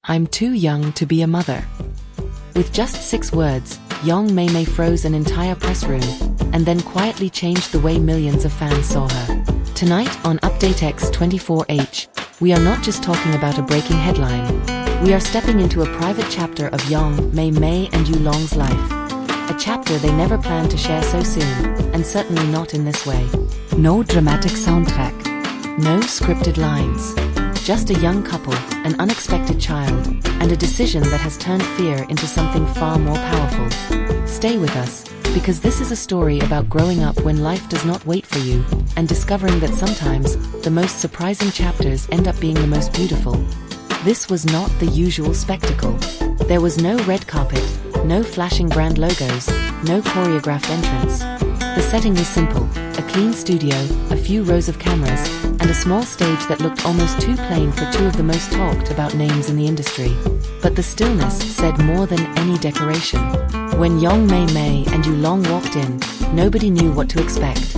I'm too young to be a mother. With just 6 words, young Mei Mei froze an entire press room, and then quietly changed the way millions of fans saw her. Tonight on Update X24H, we are not just talking about a breaking headline. We are stepping into a private chapter of young Mei Mei and Yulong's life. A chapter they never planned to share so soon, and certainly not in this way. No dramatic soundtrack. No scripted lines. Just a young couple, an unexpected child, and a decision that has turned fear into something far more powerful. Stay with us, because this is a story about growing up when life does not wait for you, and discovering that sometimes, the most surprising chapters end up being the most beautiful. This was not the usual spectacle. There was no red carpet, no flashing brand logos, no choreographed entrance. The setting was simple, a clean studio, a few rows of cameras, and a small stage that looked almost too plain for 2 of the most talked about names in the industry. But the stillness said more than any decoration. When young Mei Mei and Yulong walked in, nobody knew what to expect.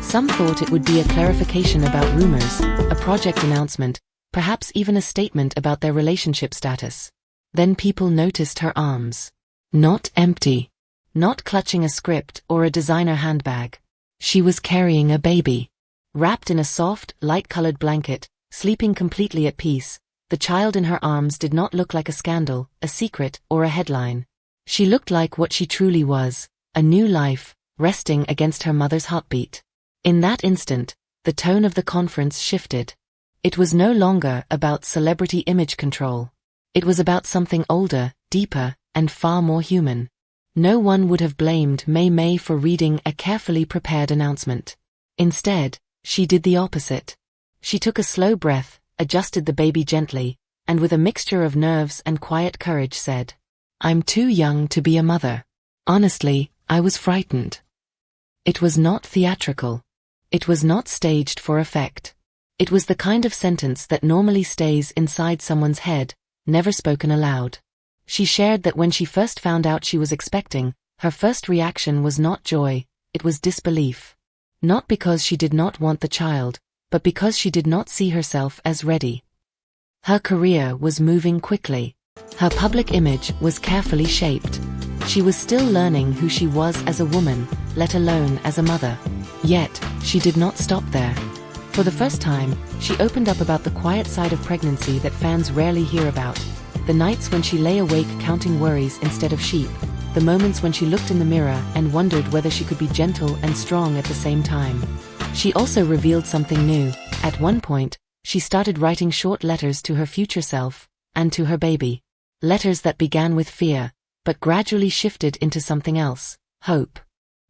Some thought it would be a clarification about rumors, a project announcement, perhaps even a statement about their relationship status. Then people noticed her arms. Not empty. Not clutching a script or a designer handbag. She was carrying a baby. Wrapped in a soft, light-colored blanket, sleeping completely at peace, the child in her arms did not look like a scandal, a secret, or a headline. She looked like what she truly was, a new life, resting against her mother's heartbeat. In that instant, the tone of the conference shifted. It was no longer about celebrity image control. It was about something older, deeper, and far more human. No one would have blamed Mei Mei for reading a carefully prepared announcement. Instead, she did the opposite. She took a slow breath, adjusted the baby gently, and with a mixture of nerves and quiet courage said, "I'm too young to be a mother. Honestly, I was frightened." It was not theatrical. It was not staged for effect. It was the kind of sentence that normally stays inside someone's head, never spoken aloud. She shared that when she first found out she was expecting, her first reaction was not joy, it was disbelief. Not because she did not want the child, but because she did not see herself as ready. Her career was moving quickly. Her public image was carefully shaped. She was still learning who she was as a woman, let alone as a mother. Yet, she did not stop there. For the first time, she opened up about the quiet side of pregnancy that fans rarely hear about. The nights when she lay awake counting worries instead of sheep. The moments when she looked in the mirror and wondered whether she could be gentle and strong at the same time. She also revealed something new. At one point, she started writing short letters to her future self, and to her baby. Letters that began with fear, but gradually shifted into something else, hope.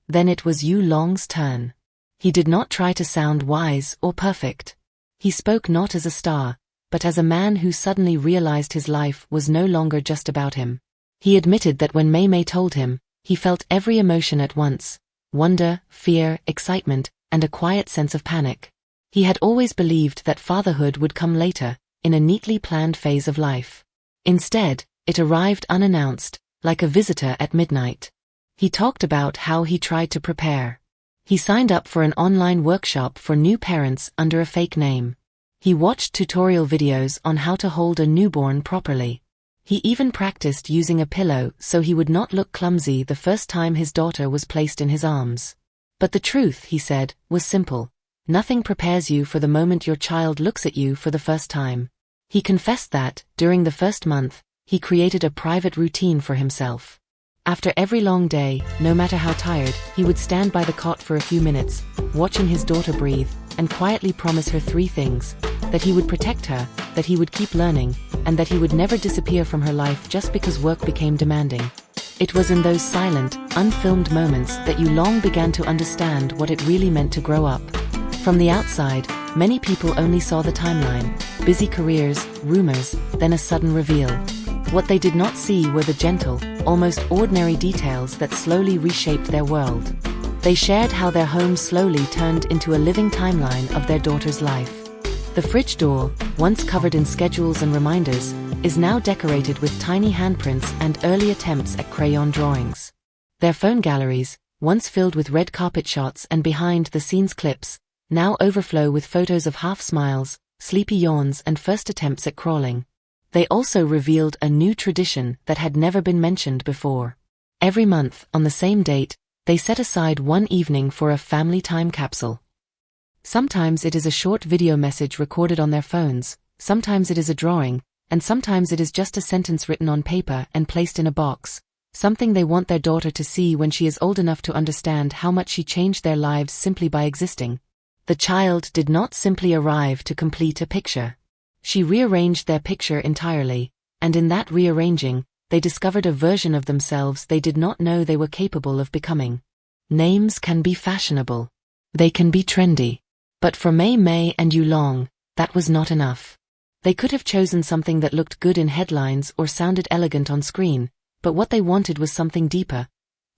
Then it was Yulong's turn. He did not try to sound wise or perfect. He spoke not as a star, but as a man who suddenly realized his life was no longer just about him. He admitted that when Mei Mei told him, he felt every emotion at once: wonder, fear, excitement, and a quiet sense of panic. He had always believed that fatherhood would come later, in a neatly planned phase of life. Instead, it arrived unannounced, like a visitor at midnight. He talked about how he tried to prepare. He signed up for an online workshop for new parents under a fake name. He watched tutorial videos on how to hold a newborn properly. He even practiced using a pillow so he would not look clumsy the first time his daughter was placed in his arms. But the truth, he said, was simple. Nothing prepares you for the moment your child looks at you for the first time. He confessed that, during the first month, he created a private routine for himself. After every long day, no matter how tired, he would stand by the cot for a few minutes, watching his daughter breathe, and quietly promise her 3 things: that he would protect her, that he would keep learning, and that he would never disappear from her life just because work became demanding. It was in those silent, unfilmed moments that Yulong began to understand what it really meant to grow up. From the outside, many people only saw the timeline: busy careers, rumors, then a sudden reveal. What they did not see were the gentle, almost ordinary details that slowly reshaped their world. They shared how their home slowly turned into a living timeline of their daughter's life. The fridge door, once covered in schedules and reminders, is now decorated with tiny handprints and early attempts at crayon drawings. Their phone galleries, once filled with red carpet shots and behind-the-scenes clips, now overflow with photos of half smiles, sleepy yawns and first attempts at crawling. They also revealed a new tradition that had never been mentioned before. Every month, on the same date, they set aside one evening for a family time capsule. Sometimes it is a short video message recorded on their phones, sometimes it is a drawing, and sometimes it is just a sentence written on paper and placed in a box, something they want their daughter to see when she is old enough to understand how much she changed their lives simply by existing. The child did not simply arrive to complete a picture. She rearranged their picture entirely, and in that rearranging, they discovered a version of themselves they did not know they were capable of becoming. Names can be fashionable. They can be trendy. But for Mei Mei and Yulong, that was not enough. They could have chosen something that looked good in headlines or sounded elegant on screen, but what they wanted was something deeper.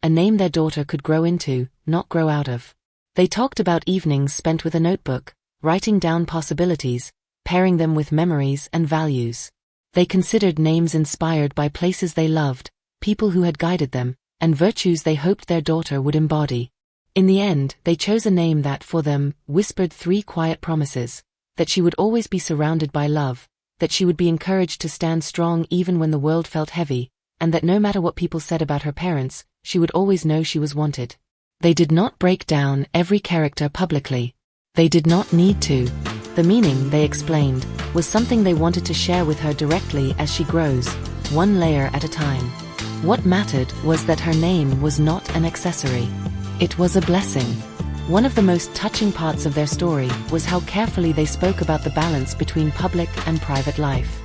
A name their daughter could grow into, not grow out of. They talked about evenings spent with a notebook, writing down possibilities, pairing them with memories and values. They considered names inspired by places they loved, people who had guided them, and virtues they hoped their daughter would embody. In the end, they chose a name that, for them, whispered 3 quiet promises: that she would always be surrounded by love, that she would be encouraged to stand strong even when the world felt heavy, and that no matter what people said about her parents, she would always know she was wanted. They did not break down every character publicly. They did not need to. The meaning, they explained, was something they wanted to share with her directly as she grows, one layer at a time. What mattered was that her name was not an accessory. It was a blessing. One of the most touching parts of their story was how carefully they spoke about the balance between public and private life.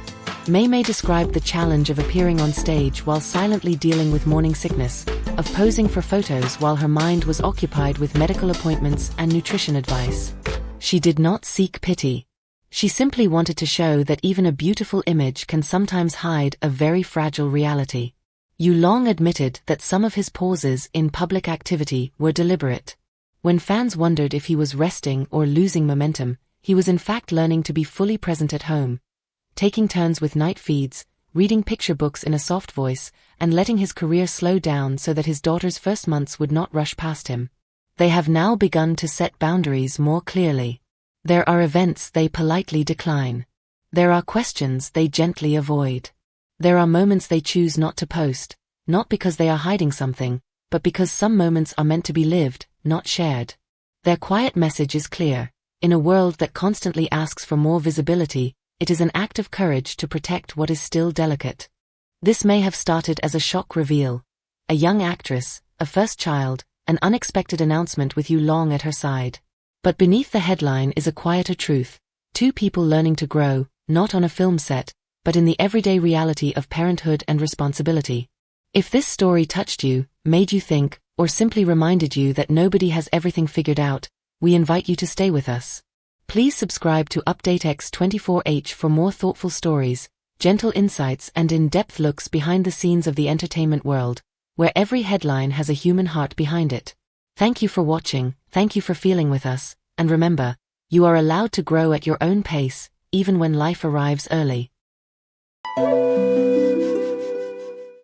Mei Mei described the challenge of appearing on stage while silently dealing with morning sickness, of posing for photos while her mind was occupied with medical appointments and nutrition advice. She did not seek pity. She simply wanted to show that even a beautiful image can sometimes hide a very fragile reality. Yulong admitted that some of his pauses in public activity were deliberate. When fans wondered if he was resting or losing momentum, he was in fact learning to be fully present at home, taking turns with night feeds, reading picture books in a soft voice, and letting his career slow down so that his daughter's first months would not rush past him. They have now begun to set boundaries more clearly. There are events they politely decline. There are questions they gently avoid. There are moments they choose not to post, not because they are hiding something, but because some moments are meant to be lived, not shared. Their quiet message is clear. In a world that constantly asks for more visibility, it is an act of courage to protect what is still delicate. This may have started as a shock reveal. A young actress, a first child, an unexpected announcement with Yulong at her side. But beneath the headline is a quieter truth. 2 people learning to grow, not on a film set, but in the everyday reality of parenthood and responsibility. If this story touched you, made you think, or simply reminded you that nobody has everything figured out, we invite you to stay with us. Please subscribe to UpdateX24H for more thoughtful stories, gentle insights and in-depth looks behind the scenes of the entertainment world, where every headline has a human heart behind it. Thank you for watching, thank you for feeling with us, and remember, you are allowed to grow at your own pace, even when life arrives early.